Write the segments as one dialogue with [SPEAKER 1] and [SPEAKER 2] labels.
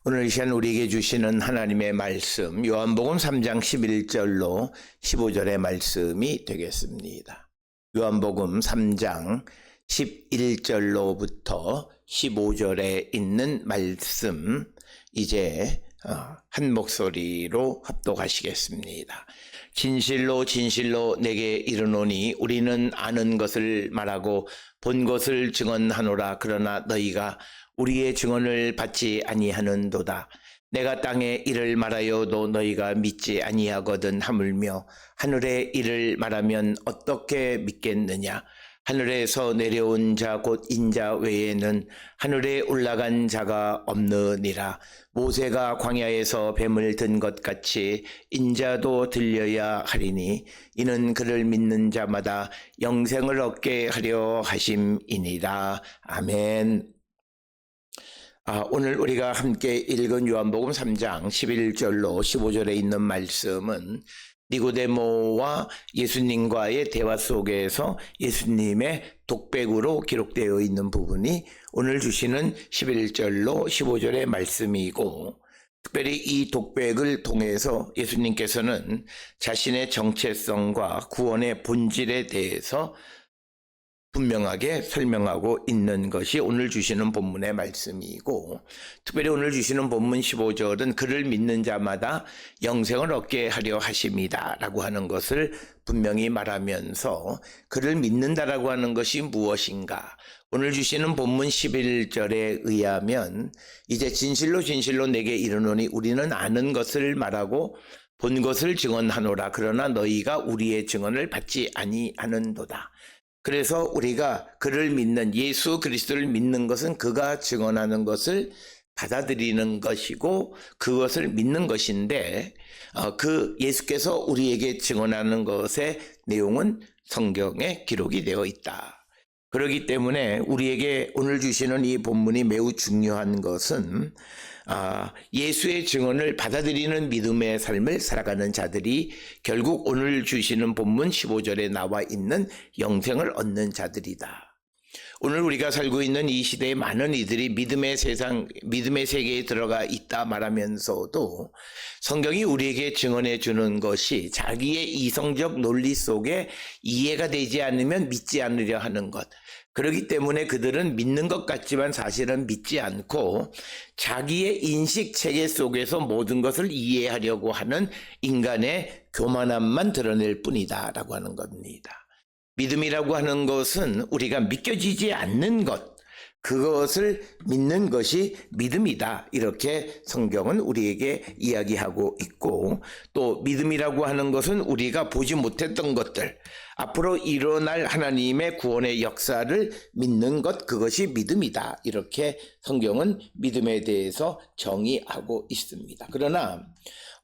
[SPEAKER 1] 오늘 이 시간 우리에게 주시는 하나님의 말씀 요한복음 3장 11절로 15절의 말씀이 되겠습니다. 요한복음 3장 11절로부터 15절에 있는 말씀 이제 한 목소리로 합독하시겠습니다. 진실로 진실로 내게 이르노니 우리는 아는 것을 말하고 본 것을 증언하노라. 그러나 너희가 우리의 증언을 받지 아니하는도다. 내가 땅에 일을 말하여도 너희가 믿지 아니하거든. 하물며 하늘의 일을 말하면 어떻게 믿겠느냐. 하늘에서 내려온 자 곧 인자 외에는 하늘에 올라간 자가 없느니라. 모세가 광야에서 뱀을 든 것 같이 인자도 들려야 하리니 이는 그를 믿는 자마다 영생을 얻게 하려 하심이니라. 아멘. 오늘 우리가 함께 읽은 요한복음 3장 11절로 15절에 있는 말씀은 니고데모와 예수님과의 대화 속에서 예수님의 독백으로 기록되어 있는 부분이 오늘 주시는 11절로 15절의 말씀이고, 특별히 이 독백을 통해서 예수님께서는 자신의 정체성과 구원의 본질에 대해서 분명하게 설명하고 있는 것이 오늘 주시는 본문의 말씀이고, 특별히 오늘 주시는 본문 15절은 그를 믿는 자마다 영생을 얻게 하려 하심이다 라고 하는 것을 분명히 말하면서 그를 믿는다라고 하는 것이 무엇인가, 오늘 주시는 본문 11절에 의하면 이제 진실로 진실로 내게 이르노니 우리는 아는 것을 말하고 본 것을 증언하노라. 그러나 너희가 우리의 증언을 받지 아니하는도다. 그래서 우리가 그를 믿는, 예수 그리스도를 믿는 것은 그가 증언하는 것을 받아들이는 것이고 그것을 믿는 것인데, 그 예수께서 우리에게 증언하는 것의 내용은 성경에 기록이 되어 있다. 그렇기 때문에 우리에게 오늘 주시는 이 본문이 매우 중요한 것은 예수의 증언을 받아들이는 믿음의 삶을 살아가는 자들이 결국 오늘 주시는 본문 15절에 나와 있는 영생을 얻는 자들이다. 오늘 우리가 살고 있는 이 시대에 많은 이들이 믿음의 세계에 들어가 있다 말하면서도 성경이 우리에게 증언해 주는 것이 자기의 이성적 논리 속에 이해가 되지 않으면 믿지 않으려 하는 것. 그렇기 때문에 그들은 믿는 것 같지만 사실은 믿지 않고 자기의 인식 체계 속에서 모든 것을 이해하려고 하는 인간의 교만함만 드러낼 뿐이다 라고 하는 겁니다. 믿음이라고 하는 것은 우리가 믿겨지지 않는 것, 그것을 믿는 것이 믿음이다. 이렇게 성경은 우리에게 이야기하고 있고, 또 믿음이라고 하는 것은 우리가 보지 못했던 것들, 앞으로 일어날 하나님의 구원의 역사를 믿는 것, 그것이 믿음이다. 이렇게 성경은 믿음에 대해서 정의하고 있습니다. 그러나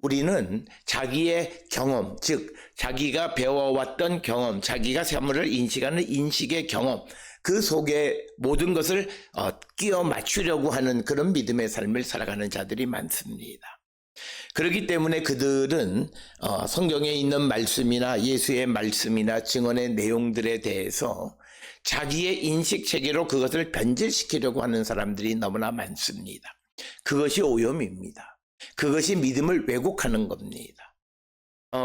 [SPEAKER 1] 우리는 자기의 경험, 즉 자기가 배워왔던 경험, 자기가 사물을 인식하는 인식의 경험, 그 속에 모든 것을 끼워 맞추려고 하는 그런 믿음의 삶을 살아가는 자들이 많습니다. 그렇기 때문에 그들은 성경에 있는 말씀이나 예수의 말씀이나 증언의 내용들에 대해서 자기의 인식 체계로 그것을 변질시키려고 하는 사람들이 너무나 많습니다. 그것이 오염입니다. 그것이 믿음을 왜곡하는 겁니다.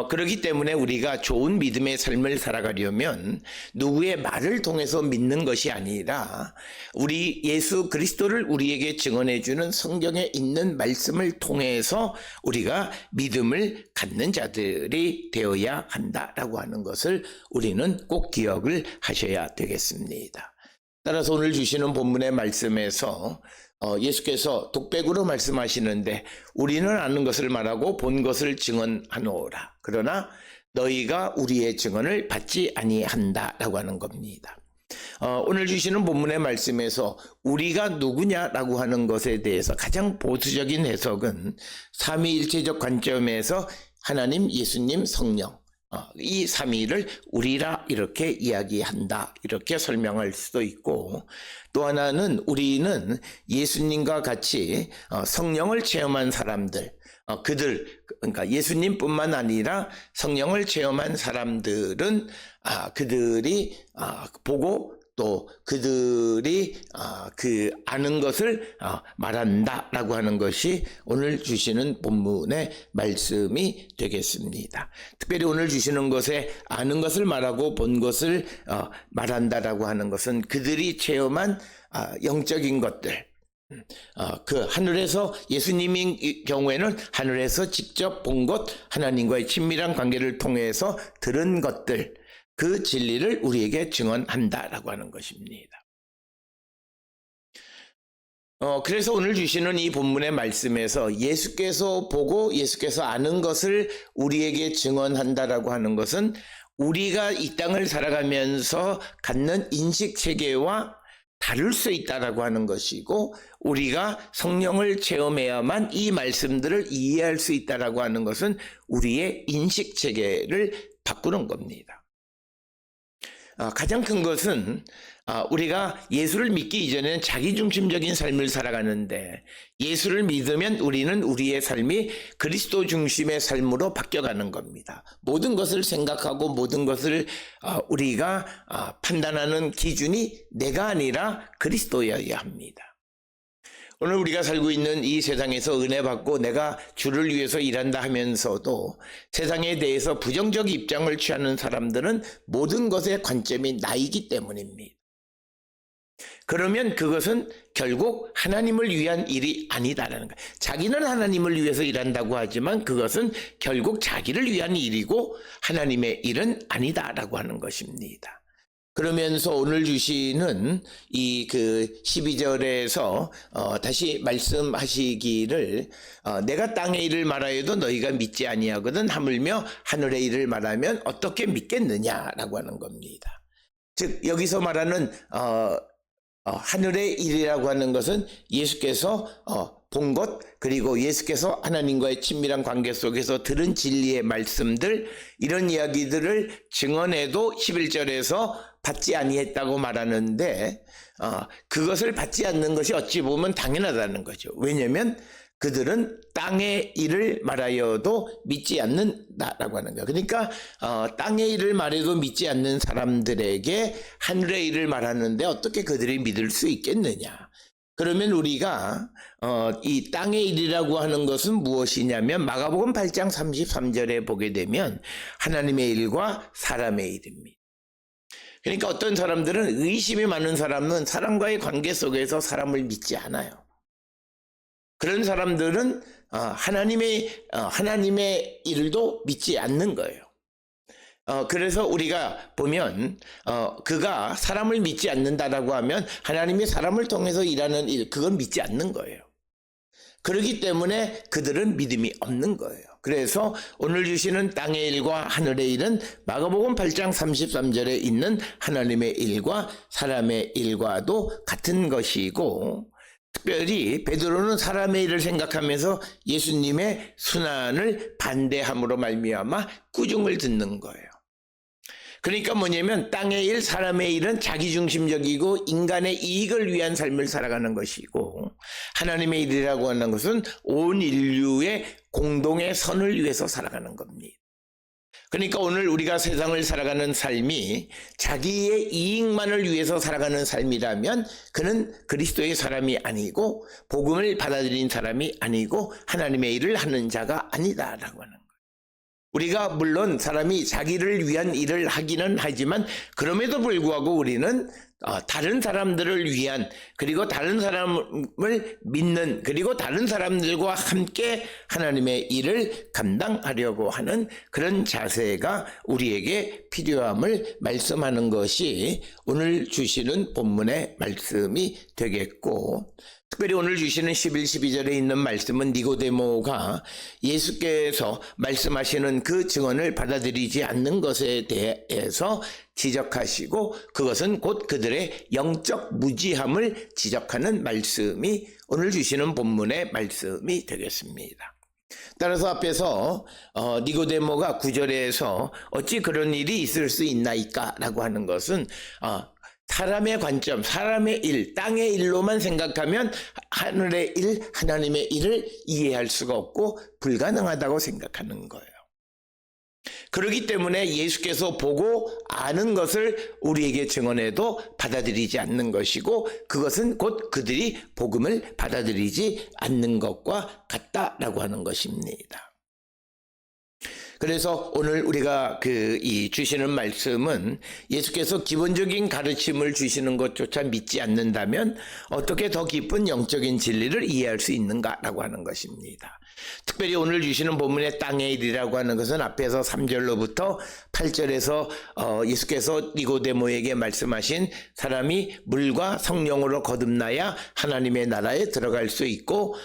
[SPEAKER 1] 그렇기 때문에 우리가 좋은 믿음의 삶을 살아가려면 누구의 말을 통해서 믿는 것이 아니라 우리 예수 그리스도를 우리에게 증언해 주는 성경에 있는 말씀을 통해서 우리가 믿음을 갖는 자들이 되어야 한다라고 하는 것을 우리는 꼭 기억을 하셔야 되겠습니다. 따라서 오늘 주시는 본문의 말씀에서 예수께서 독백으로 말씀하시는데 우리는 아는 것을 말하고 본 것을 증언하노라. 그러나 너희가 우리의 증언을 받지 아니한다라고 하는 겁니다. 오늘 주시는 본문의 말씀에서 우리가 누구냐라고 하는 것에 대해서 가장 보수적인 해석은 삼위일체적 관점에서 하나님, 예수님, 성령, 이 삼위를 우리라 이렇게 이야기한다, 이렇게 설명할 수도 있고, 또 하나는 우리는 예수님과 같이 성령을 체험한 사람들, 그러니까 예수님뿐만 아니라 성령을 체험한 사람들은 그들이 보고 또 그들이 그 아는 것을 말한다라고 하는 것이 오늘 주시는 본문의 말씀이 되겠습니다. 특별히 오늘 주시는 것에 아는 것을 말하고 본 것을 말한다라고 하는 것은 그들이 체험한 영적인 것들, 그 하늘에서 예수님의 경우에는 하늘에서 직접 본 것, 하나님과의 친밀한 관계를 통해서 들은 것들, 그 진리를 우리에게 증언한다라고 하는 것입니다. 그래서 오늘 주시는 이 본문의 말씀에서 예수께서 보고 예수께서 아는 것을 우리에게 증언한다라고 하는 것은 우리가 이 땅을 살아가면서 갖는 인식 체계와 다를 수 있다라고 하는 것이고, 우리가 성령을 체험해야만 이 말씀들을 이해할 수 있다라고 하는 것은 우리의 인식 체계를 바꾸는 겁니다. 가장 큰 것은 우리가 예수를 믿기 이전에는 자기중심적인 삶을 살아가는데, 예수를 믿으면 우리는 우리의 삶이 그리스도 중심의 삶으로 바뀌어가는 겁니다. 모든 것을 생각하고 모든 것을 우리가 판단하는 기준이 내가 아니라 그리스도여야 합니다. 오늘 우리가 살고 있는 이 세상에서 은혜 받고 내가 주를 위해서 일한다 하면서도 세상에 대해서 부정적 입장을 취하는 사람들은 모든 것의 관점이 나이기 때문입니다. 그러면 그것은 결국 하나님을 위한 일이 아니다라는 거예요. 자기는 하나님을 위해서 일한다고 하지만 그것은 결국 자기를 위한 일이고 하나님의 일은 아니다라고 하는 것입니다. 그러면서 오늘 주시는 이 12절에서 다시 말씀하시기를 내가 땅의 일을 말하여도 너희가 믿지 아니하거든 하물며 하늘의 일을 말하면 어떻게 믿겠느냐라고 하는 겁니다. 즉 여기서 말하는 하늘의 일이라고 하는 것은 예수께서 본 것, 그리고 예수께서 하나님과의 친밀한 관계 속에서 들은 진리의 말씀들, 이런 이야기들을 증언해도 11절에서 받지 아니했다고 말하는데 그것을 받지 않는 것이 어찌 보면 당연하다는 거죠. 왜냐하면 그들은 땅의 일을 말하여도 믿지 않는다라고 하는 거예요. 그러니까 땅의 일을 말해도 믿지 않는 사람들에게 하늘의 일을 말하는데 어떻게 그들이 믿을 수 있겠느냐. 그러면 우리가 이 땅의 일이라고 하는 것은 무엇이냐면 마가복음 8장 33절에 보게 되면 하나님의 일과 사람의 일입니다. 그러니까 어떤 사람들은, 의심이 많은 사람은 사람과의 관계 속에서 사람을 믿지 않아요. 그런 사람들은 하나님의 일도 믿지 않는 거예요. 그래서 우리가 보면 그가 사람을 믿지 않는다라고 하면 하나님이 사람을 통해서 일하는 일, 그건 믿지 않는 거예요. 그렇기 때문에 그들은 믿음이 없는 거예요. 그래서 오늘 주시는 땅의 일과 하늘의 일은 마가복음 8장 33절에 있는 하나님의 일과 사람의 일과도 같은 것이고, 특별히 베드로는 사람의 일을 생각하면서 예수님의 순환을 반대함으로 말미암아 꾸중을 듣는 거예요. 그러니까 뭐냐면 땅의 일, 사람의 일은 자기중심적이고 인간의 이익을 위한 삶을 살아가는 것이고, 하나님의 일이라고 하는 것은 온 인류의 공동의 선을 위해서 살아가는 겁니다. 그러니까 오늘 우리가 세상을 살아가는 삶이 자기의 이익만을 위해서 살아가는 삶이라면 그는 그리스도의 사람이 아니고 복음을 받아들인 사람이 아니고 하나님의 일을 하는 자가 아니다라고 하는 거예요. 우리가 물론 사람이 자기를 위한 일을 하기는 하지만 그럼에도 불구하고 우리는 다른 사람들을 위한, 그리고 다른 사람을 믿는, 그리고 다른 사람들과 함께 하나님의 일을 감당하려고 하는 그런 자세가 우리에게 필요함을 말씀하는 것이 오늘 주시는 본문의 말씀이 되겠고, 특별히 오늘 주시는 11, 12절에 있는 말씀은 니고데모가 예수께서 말씀하시는 그 증언을 받아들이지 않는 것에 대해서 지적하시고, 그것은 곧 그들의 영적 무지함을 지적하는 말씀이 오늘 주시는 본문의 말씀이 되겠습니다. 따라서 앞에서 니고데모가 9절에서 어찌 그런 일이 있을 수 있나이까 라고 하는 것은 사람의 관점, 사람의 일, 땅의 일로만 생각하면 하늘의 일, 하나님의 일을 이해할 수가 없고 불가능하다고 생각하는 거예요. 그렇기 때문에 예수께서 보고 아는 것을 우리에게 증언해도 받아들이지 않는 것이고, 그것은 곧 그들이 복음을 받아들이지 않는 것과 같다라고 하는 것입니다. 그래서 오늘 우리가 이 주시는 말씀은 예수께서 기본적인 가르침을 주시는 것조차 믿지 않는다면 어떻게 더 깊은 영적인 진리를 이해할 수 있는가라고 하는 것입니다. 특별히 오늘 주시는 본문의 땅의 일이라고 하는 것은 앞에서 3절로부터 8절에서 예수께서 니고데모에게 말씀하신 사람이 물과 성령으로 거듭나야 하나님의 나라에 들어갈 수 있고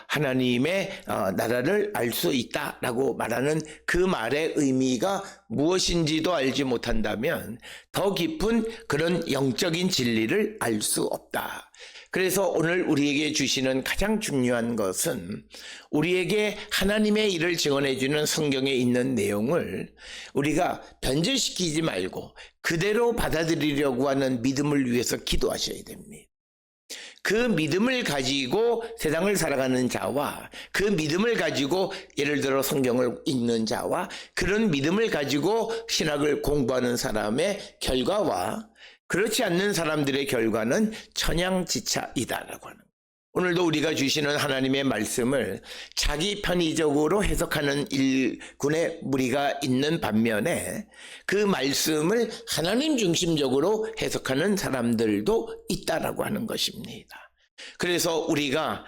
[SPEAKER 1] 하나님의 나라를 알 수 있다라고 말하는 그 말의 의미가 무엇인지도 알지 못한다면 더 깊은 그런 영적인 진리를 알 수 없다. 그래서 오늘 우리에게 주시는 가장 중요한 것은 우리에게 하나님의 일을 증언해 주는 성경에 있는 내용을 우리가 변질시키지 말고 그대로 받아들이려고 하는 믿음을 위해서 기도하셔야 됩니다. 그 믿음을 가지고 세상을 살아가는 자와 그 믿음을 가지고 예를 들어 성경을 읽는 자와 그런 믿음을 가지고 신학을 공부하는 사람의 결과와 그렇지 않는 사람들의 결과는 천양지차이다라고 하는 거예요. 오늘도 우리가 주시는 하나님의 말씀을 자기 편의적으로 해석하는 일군의 무리가 있는 반면에 그 말씀을 하나님 중심적으로 해석하는 사람들도 있다라고 하는 것입니다. 그래서 우리가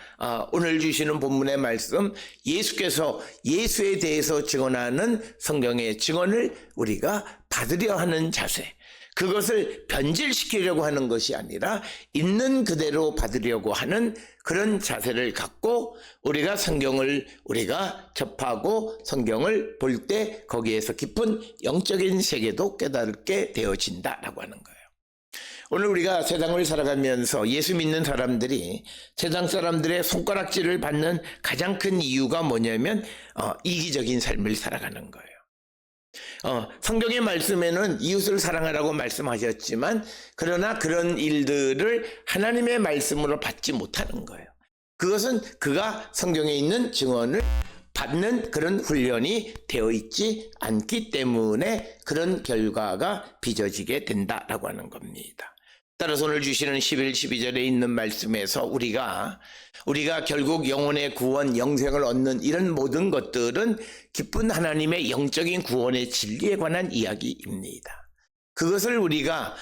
[SPEAKER 1] 오늘 주시는 본문의 말씀, 예수께서 예수에 대해서 증언하는 성경의 증언을 우리가 받으려 하는 자세, 그것을 변질시키려고 하는 것이 아니라 있는 그대로 받으려고 하는 그런 자세를 갖고 우리가 성경을 우리가 접하고 성경을 볼 때 거기에서 깊은 영적인 세계도 깨닫게 되어진다라고 하는 거예요. 오늘 우리가 세상을 살아가면서 예수 믿는 사람들이 세상 사람들의 손가락질을 받는 가장 큰 이유가 뭐냐면 이기적인 삶을 살아가는 거예요. 성경의 말씀에는 이웃을 사랑하라고 말씀하셨지만 그러나 그런 일들을 하나님의 말씀으로 받지 못하는 거예요. 그것은 그가 성경에 있는 증언을 받는 그런 훈련이 되어 있지 않기 때문에 그런 결과가 빚어지게 된다라고 하는 겁니다. 따라서 오늘 주시는 11, 12절에 있는 말씀에서 우리가 결국 영혼의 구원, 영생을 얻는 이런 모든 것들은 기쁜 하나님의 영적인 구원의 진리에 관한 이야기입니다. 그것을 우리가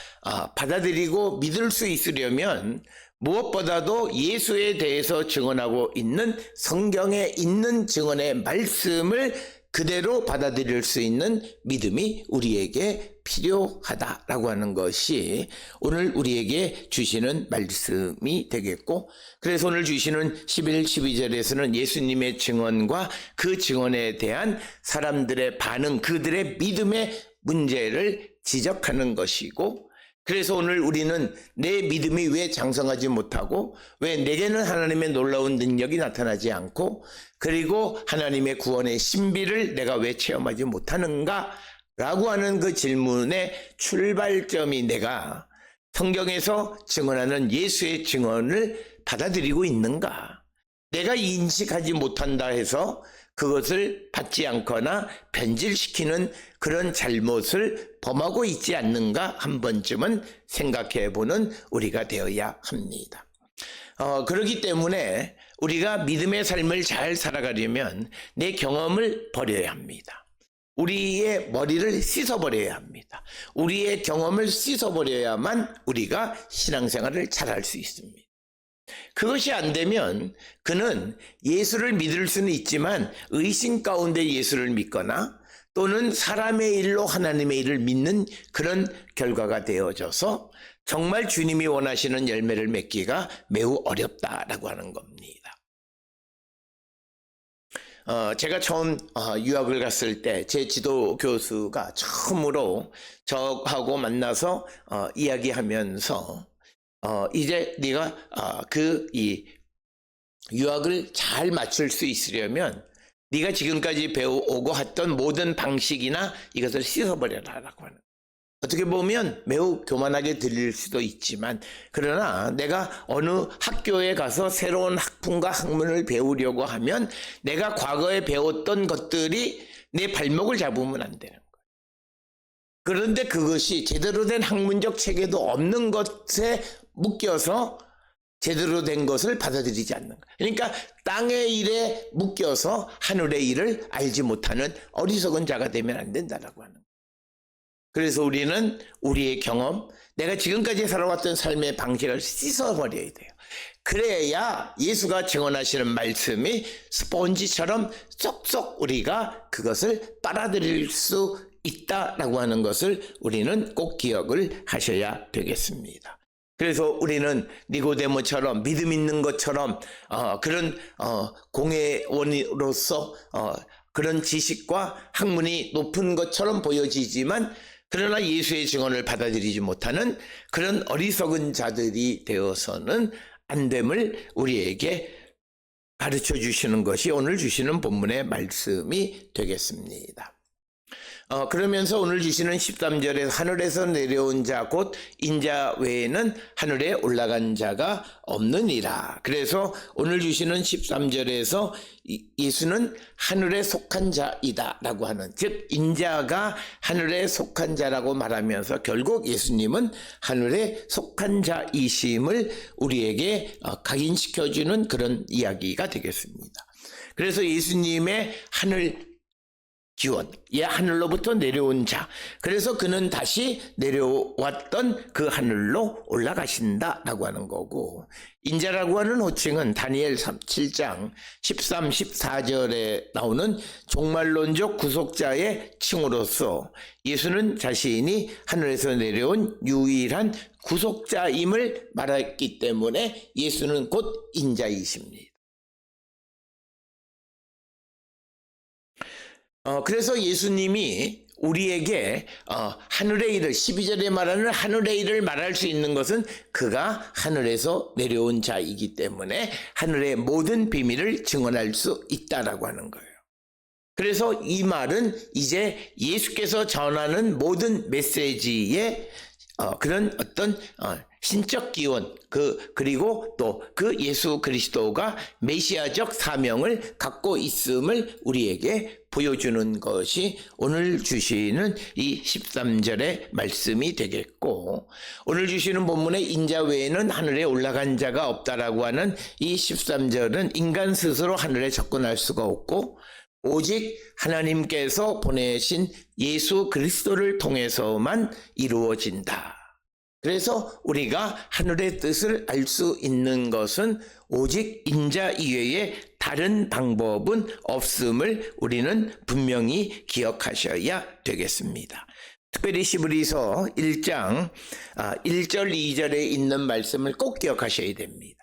[SPEAKER 1] 받아들이고 믿을 수 있으려면 무엇보다도 예수에 대해서 증언하고 있는 성경에 있는 증언의 말씀을 그대로 받아들일 수 있는 믿음이 우리에게 필요하다라고 하는 것이 오늘 우리에게 주시는 말씀이 되겠고, 그래서 오늘 주시는 11, 12절에서는 예수님의 증언과 그 증언에 대한 사람들의 반응, 그들의 믿음의 문제를 지적하는 것이고, 그래서 오늘 우리는 내 믿음이 왜 장성하지 못하고 왜 내게는 하나님의 놀라운 능력이 나타나지 않고 그리고 하나님의 구원의 신비를 내가 왜 체험하지 못하는가 라고 하는 그 질문의 출발점이 내가 성경에서 증언하는 예수의 증언을 받아들이고 있는가, 내가 인식하지 못한다 해서 그것을 받지 않거나 변질시키는 그런 잘못을 범하고 있지 않는가 한 번쯤은 생각해 보는 우리가 되어야 합니다. 그렇기 때문에 우리가 믿음의 삶을 잘 살아가려면 내 경험을 버려야 합니다. 우리의 머리를 씻어버려야 합니다. 우리의 경험을 씻어버려야만 우리가 신앙생활을 잘할 수 있습니다. 그것이 안 되면 그는 예수를 믿을 수는 있지만 의심 가운데 예수를 믿거나 또는 사람의 일로 하나님의 일을 믿는 그런 결과가 되어져서 정말 주님이 원하시는 열매를 맺기가 매우 어렵다라고 하는 겁니다. 제가 처음 유학을 갔을 때 제 지도 교수가 처음으로 저하고 만나서 이야기하면서 이제 네가 이 유학을 잘 마칠 수 있으려면 네가 지금까지 배워오고 했던 모든 방식이나 이것을 씻어버려라라고 하는. 어떻게 보면 매우 교만하게 들릴 수도 있지만 그러나 내가 어느 학교에 가서 새로운 학문과 학문을 배우려고 하면 내가 과거에 배웠던 것들이 내 발목을 잡으면 안 되는 거예요. 그런데 그것이 제대로 된 학문적 체계도 없는 것에 묶여서 제대로 된 것을 받아들이지 않는 거예요. 그러니까 땅의 일에 묶여서 하늘의 일을 알지 못하는 어리석은 자가 되면 안 된다라고 하는 거예요. 그래서 우리는 우리의 경험, 내가 지금까지 살아왔던 삶의 방식을 씻어버려야 돼요. 그래야 예수가 증언하시는 말씀이 스폰지처럼 쏙쏙 우리가 그것을 빨아들일 수 있다라고 하는 것을 우리는 꼭 기억을 하셔야 되겠습니다. 그래서 우리는 니고데모처럼 믿음 있는 것처럼 그런 공회원으로서 그런 지식과 학문이 높은 것처럼 보여지지만 그러나 예수의 증언을 받아들이지 못하는 그런 어리석은 자들이 되어서는 안 됨을 우리에게 가르쳐 주시는 것이 오늘 주시는 본문의 말씀이 되겠습니다. 그러면서 오늘 주시는 13절에 하늘에서 내려온 자 곧 인자 외에는 하늘에 올라간 자가 없느니라. 그래서 오늘 주시는 13절에서 예수는 하늘에 속한 자이다 라고 하는, 즉 인자가 하늘에 속한 자라고 말하면서 결국 예수님은 하늘에 속한 자이심을 우리에게 각인시켜주는 그런 이야기가 되겠습니다. 그래서 예수님의 하늘 기원, 하늘로부터 내려온 자, 그래서 그는 다시 내려왔던 그 하늘로 올라가신다라고 하는 거고, 인자라고 하는 호칭은 다니엘 7장 13, 14절에 나오는 종말론적 구속자의 칭호로서 예수는 자신이 하늘에서 내려온 유일한 구속자임을 말했기 때문에 예수는 곧 인자이십니다. 그래서 예수님이 우리에게 하늘의 일을, 12절에 말하는 하늘의 일을 말할 수 있는 것은 그가 하늘에서 내려온 자이기 때문에 하늘의 모든 비밀을 증언할 수 있다라고 하는 거예요. 그래서 이 말은 이제 예수께서 전하는 모든 메시지의 그런 어떤 신적 기원, 그리고 또 그 예수 그리스도가 메시아적 사명을 갖고 있음을 우리에게 보여주는 것이 오늘 주시는 이 13절의 말씀이 되겠고, 오늘 주시는 본문의 인자 외에는 하늘에 올라간 자가 없다라고 하는 이 13절은 인간 스스로 하늘에 접근할 수가 없고 오직 하나님께서 보내신 예수 그리스도를 통해서만 이루어진다. 그래서 우리가 하늘의 뜻을 알 수 있는 것은 오직 인자 이외에 다른 방법은 없음을 우리는 분명히 기억하셔야 되겠습니다. 특별히 시브리서 1장 1절 2절에 있는 말씀을 꼭 기억하셔야 됩니다.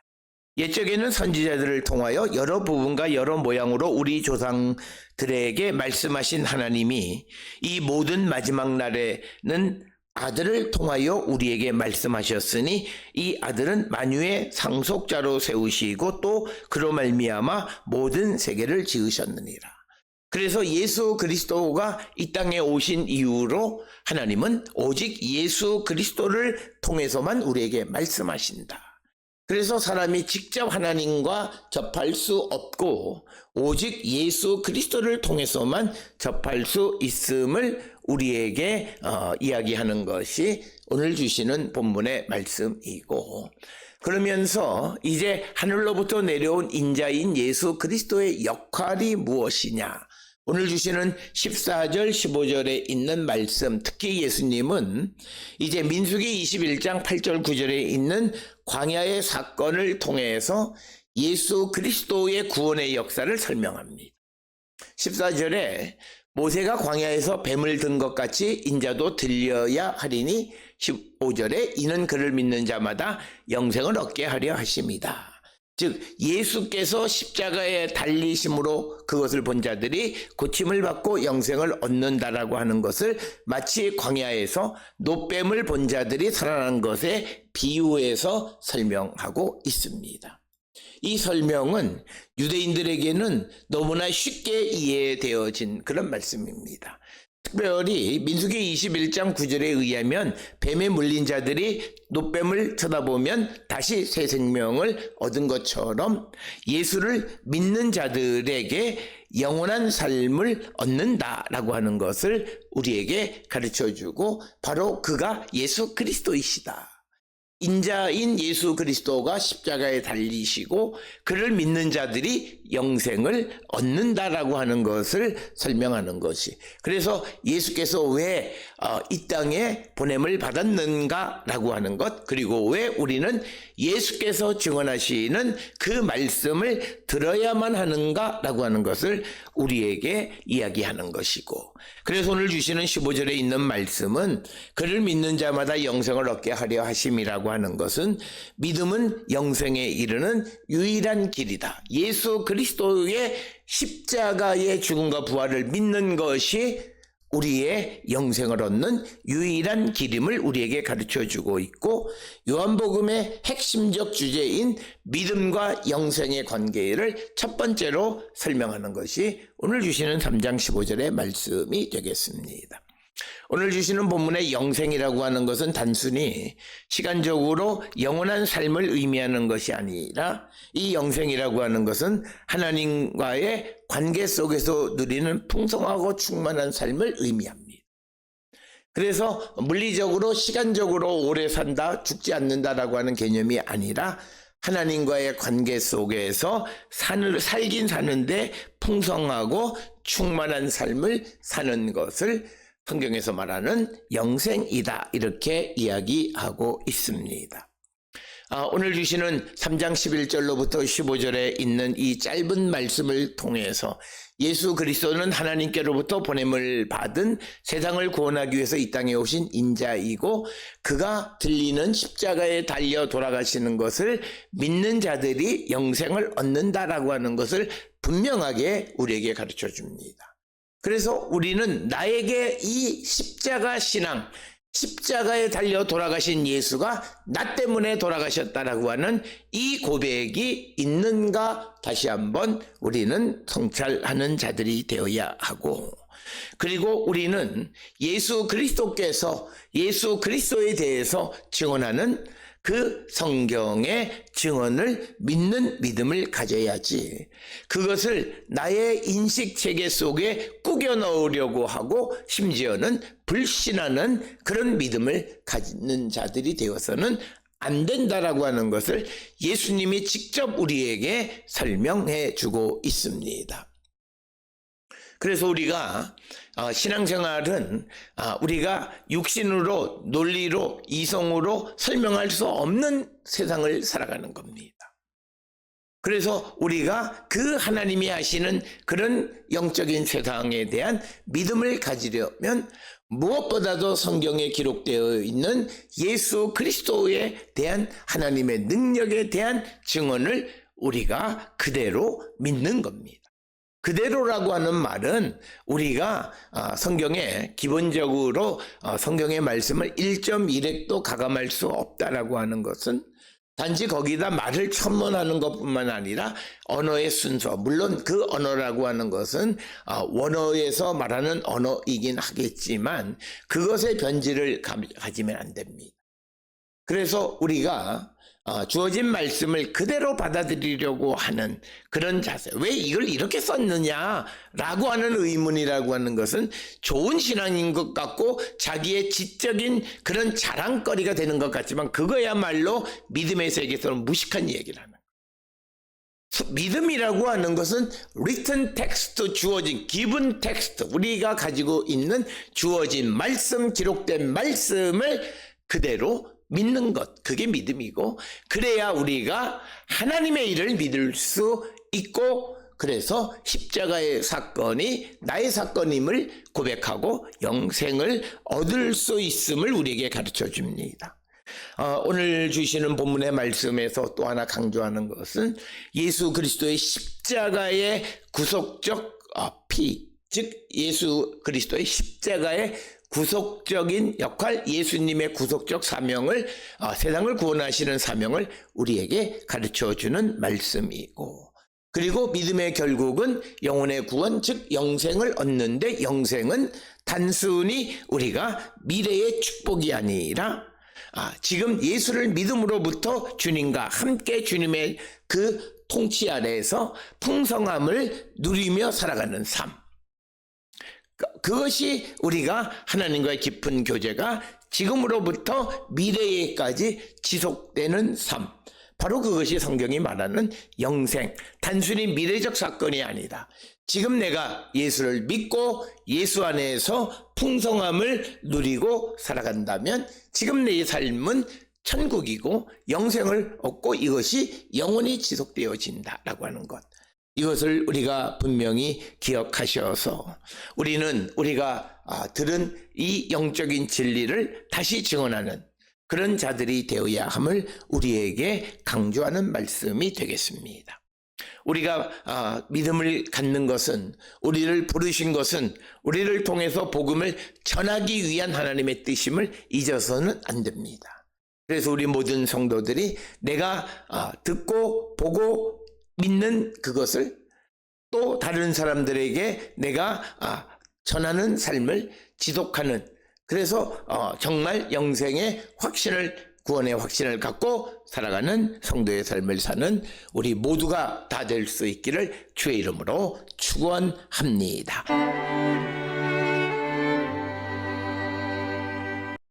[SPEAKER 1] 옛적에는 선지자들을 통하여 여러 부분과 여러 모양으로 우리 조상들에게 말씀하신 하나님이 이 모든 마지막 날에는 아들을 통하여 우리에게 말씀하셨으니 이 아들은 만유의 상속자로 세우시고 또 그로 말미암아 모든 세계를 지으셨느니라. 그래서 예수 그리스도가 이 땅에 오신 이후로 하나님은 오직 예수 그리스도를 통해서만 우리에게 말씀하신다. 그래서 사람이 직접 하나님과 접할 수 없고 오직 예수 그리스도를 통해서만 접할 수 있음을 우리에게 이야기하는 것이 오늘 주시는 본문의 말씀이고, 그러면서 이제 하늘로부터 내려온 인자인 예수 그리스도의 역할이 무엇이냐, 오늘 주시는 14절 15절에 있는 말씀, 특히 예수님은 이제 민수기 21장 8절 9절에 있는 광야의 사건을 통해서 예수 그리스도의 구원의 역사를 설명합니다. 14절에 모세가 광야에서 뱀을 든 것 같이 인자도 들려야 하리니 15절에 이는 그를 믿는 자마다 영생을 얻게 하려 하심이다. 즉 예수께서 십자가에 달리심으로 그것을 본 자들이 고침을 받고 영생을 얻는다라고 하는 것을 마치 광야에서 노뱀을 본 자들이 살아난 것에 비유해서 설명하고 있습니다. 이 설명은 유대인들에게는 너무나 쉽게 이해되어진 그런 말씀입니다. 특별히 민수기 21장 9절에 의하면 뱀에 물린 자들이 노뱀을 쳐다보면 다시 새 생명을 얻은 것처럼 예수를 믿는 자들에게 영원한 삶을 얻는다라고 하는 것을 우리에게 가르쳐주고, 바로 그가 예수 그리스도이시다. 인자인 예수 그리스도가 십자가에 달리시고 그를 믿는 자들이 영생을 얻는다라고 하는 것을 설명하는 것이, 그래서 예수께서 왜 이 땅에 보냄을 받았는가라고 하는 것, 그리고 왜 우리는 예수께서 증언하시는 그 말씀을 들어야만 하는가라고 하는 것을 우리에게 이야기하는 것이고, 그래서 오늘 주시는 15절에 있는 말씀은 그를 믿는 자마다 영생을 얻게 하려 하심이라고 하는 것은, 믿음은 영생에 이르는 유일한 길이다. 예수 그리스도의 십자가의 죽음과 부활을 믿는 것이 우리의 영생을 얻는 유일한 길임을 우리에게 가르쳐주고 있고, 요한복음의 핵심적 주제인 믿음과 영생의 관계를 첫 번째로 설명하는 것이 오늘 주시는 3장 15절의 말씀이 되겠습니다. 오늘 주시는 본문의 영생이라고 하는 것은 단순히 시간적으로 영원한 삶을 의미하는 것이 아니라, 이 영생이라고 하는 것은 하나님과의 관계 속에서 누리는 풍성하고 충만한 삶을 의미합니다. 그래서 물리적으로 시간적으로 오래 산다, 죽지 않는다라고 하는 개념이 아니라, 하나님과의 관계 속에서 살긴 사는데 풍성하고 충만한 삶을 사는 것을 성경에서 말하는 영생이다, 이렇게 이야기하고 있습니다. 오늘 주시는 3장 11절로부터 15절에 있는 이 짧은 말씀을 통해서 예수 그리스도는 하나님께로부터 보냄을 받은 세상을 구원하기 위해서 이 땅에 오신 인자이고, 그가 들리는 십자가에 달려 돌아가시는 것을 믿는 자들이 영생을 얻는다라고 하는 것을 분명하게 우리에게 가르쳐 줍니다. 그래서 우리는 나에게 이 십자가 신앙, 십자가에 달려 돌아가신 예수가 나 때문에 돌아가셨다라고 하는 이 고백이 있는가, 다시 한번 우리는 성찰하는 자들이 되어야 하고, 그리고 우리는 예수 그리스도께서 예수 그리스도에 대해서 증언하는 그 성경의 증언을 믿는 믿음을 가져야지, 그것을 나의 인식체계 속에 꾸겨 넣으려고 하고 심지어는 불신하는 그런 믿음을 가지는 자들이 되어서는 안 된다라고 하는 것을 예수님이 직접 우리에게 설명해 주고 있습니다. 그래서 우리가 신앙생활은 우리가 육신으로, 논리로, 이성으로 설명할 수 없는 세상을 살아가는 겁니다. 그래서 우리가 그 하나님이 하시는 그런 영적인 세상에 대한 믿음을 가지려면 무엇보다도 성경에 기록되어 있는 예수 그리스도에 대한 하나님의 능력에 대한 증언을 우리가 그대로 믿는 겁니다. 그대로라고 하는 말은 우리가 성경에 기본적으로 성경의 말씀을 1.1획도 가감할 수 없다라고 하는 것은 단지 거기다 말을 첨언하는 것뿐만 아니라 언어의 순서, 물론 그 언어라고 하는 것은 원어에서 말하는 언어이긴 하겠지만 그것의 변질을 가지면 안 됩니다. 그래서 우리가 주어진 말씀을 그대로 받아들이려고 하는 그런 자세, 왜 이걸 이렇게 썼느냐라고 하는 의문이라고 하는 것은 좋은 신앙인 것 같고 자기의 지적인 그런 자랑거리가 되는 것 같지만 그거야말로 믿음의 세계에서는 무식한 얘기를 하는 거예요. 믿음이라고 하는 것은 written text, 주어진 given text, 우리가 가지고 있는 주어진 말씀, 기록된 말씀을 그대로 믿는 것, 그게 믿음이고, 그래야 우리가 하나님의 일을 믿을 수 있고, 그래서 십자가의 사건이 나의 사건임을 고백하고 영생을 얻을 수 있음을 우리에게 가르쳐 줍니다. 오늘 주시는 본문의 말씀에서 또 하나 강조하는 것은 예수 그리스도의 십자가의 구속적 피, 즉 예수 그리스도의 십자가의 구속적인 역할, 예수님의 구속적 사명을, 세상을 구원하시는 사명을 우리에게 가르쳐주는 말씀이고, 그리고 믿음의 결국은 영혼의 구원, 즉 영생을 얻는데, 영생은 단순히 우리가 미래의 축복이 아니라 지금 예수를 믿음으로부터 주님과 함께 주님의 그 통치 아래에서 풍성함을 누리며 살아가는 삶, 그것이 우리가 하나님과의 깊은 교제가 지금으로부터 미래에까지 지속되는 삶, 바로 그것이 성경이 말하는 영생, 단순히 미래적 사건이 아니다. 지금 내가 예수를 믿고 예수 안에서 풍성함을 누리고 살아간다면 지금 내 삶은 천국이고 영생을 얻고 이것이 영원히 지속되어진다라고 하는 것, 이것을 우리가 분명히 기억하셔서 우리가 들은 이 영적인 진리를 다시 증언하는 그런 자들이 되어야 함을 우리에게 강조하는 말씀이 되겠습니다. 우리가 믿음을 갖는 것은, 우리를 부르신 것은 우리를 통해서 복음을 전하기 위한 하나님의 뜻임을 잊어서는 안 됩니다. 그래서 우리 모든 성도들이 내가 듣고 보고 믿는 그것을 또 다른 사람들에게 내가 전하는 삶을 지속하는, 그래서 정말 영생의 확신을, 구원의 확신을 갖고 살아가는 성도의 삶을 사는 우리 모두가 다 될 수 있기를 주의 이름으로 축원합니다.